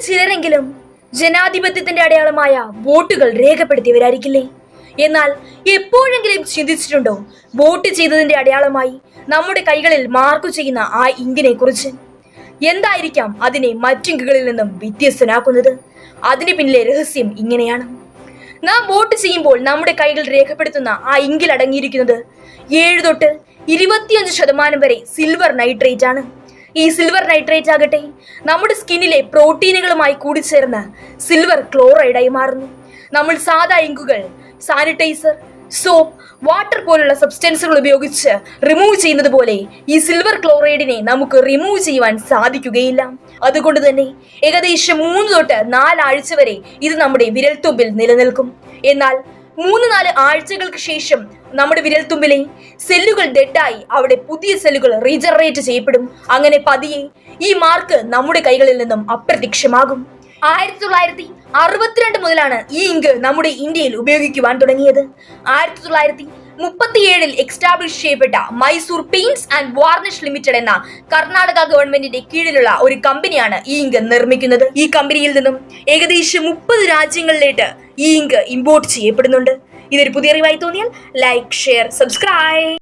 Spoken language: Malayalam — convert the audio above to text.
ചിലരെങ്കിലും ജനാധിപത്യത്തിന്റെ അടയാളമായ വോട്ടുകൾ രേഖപ്പെടുത്തിയവരായിരിക്കില്ലേ? എന്നാൽ എപ്പോഴെങ്കിലും ചിന്തിച്ചിട്ടുണ്ടോ വോട്ട് ചെയ്തതിന്റെ അടയാളമായി നമ്മുടെ കൈകളിൽ മാർക്ക് ചെയ്യുന്ന ആ ഇങ്കിനെ കുറിച്ച്? എന്തായിരിക്കാം അതിനെ മറ്റിങ്കുകളിൽ നിന്നും വ്യത്യസ്തനാക്കുന്നത്? അതിന് പിന്നിലെ രഹസ്യം ഇങ്ങനെയാണ്. നാം വോട്ട് ചെയ്യുമ്പോൾ നമ്മുടെ കൈകൾ രേഖപ്പെടുത്തുന്ന ആ ഇങ്കിൽ അടങ്ങിയിരിക്കുന്നത് 7 തൊട്ട് 25% വരെ സിൽവർ നൈട്രേറ്റ് ആണ്. ഈ സിൽവർ നൈട്രേറ്റ് ആകട്ടെ നമ്മുടെ സ്കിന്നിലെ പ്രോട്ടീനുകളുമായി കൂടിച്ചേർന്ന് സിൽവർ ക്ലോറൈഡായി മാറുന്നു. നമ്മൾ സാധാ ഇങ്കുകൾ, സാനിറ്റൈസർ, സോപ്പ്, വാട്ടർ പോലുള്ള സബ്സ്റ്റൻസുകൾ ഉപയോഗിച്ച് റിമൂവ് ചെയ്യുന്നത് പോലെ ഈ സിൽവർ ക്ലോറൈഡിനെ നമുക്ക് റിമൂവ് ചെയ്യുവാൻ സാധിക്കുകയില്ല. അതുകൊണ്ട് തന്നെ ഏകദേശം 3 തൊട്ട് 4 ആഴ്ച വരെ ഇത് നമ്മുടെ വിരൽത്തുമ്പിൽ നിലനിൽക്കും. എന്നാൽ 3-4 ആഴ്ചകൾക്ക് ശേഷം നമ്മുടെ വിരൽത്തുമ്പിലെ സെല്ലുകൾ ഡെഡായി അവിടെ പുതിയ സെല്ലുകൾ റീജനറേറ്റ് ചെയ്യപ്പെടും. അങ്ങനെ പതിയെ ഈ മാർക്ക് നമ്മുടെ കൈകളിൽ നിന്നും അപ്രത്യക്ഷമാകും. 1962 മുതലാണ് ഈ ഇങ്ക് നമ്മുടെ ഇന്ത്യയിൽ ഉപയോഗിക്കുവാൻ തുടങ്ങിയത്. 1937 എക്സ്റ്റാബ്ലിഷ് ചെയ്യപ്പെട്ട Mysore paints and varnish limited എന്ന കർണാടക ഗവൺമെന്റിന്റെ കീഴിലുള്ള ഒരു കമ്പനിയാണ് ഈ ഇങ്ക് നിർമ്മിക്കുന്നത്. ഈ കമ്പനിയിൽ നിന്നും ഏകദേശം 30 രാജ്യങ്ങളിലേക്ക് ഈ ഇങ്ക് ഇമ്പോർട്ട് ചെയ്യപ്പെടുന്നുണ്ട്. ഇതൊരു പുതിയ അറിവായി തോന്നിയാൽ ലൈക്ക്, ഷെയർ, സബ്സ്ക്രൈബ്.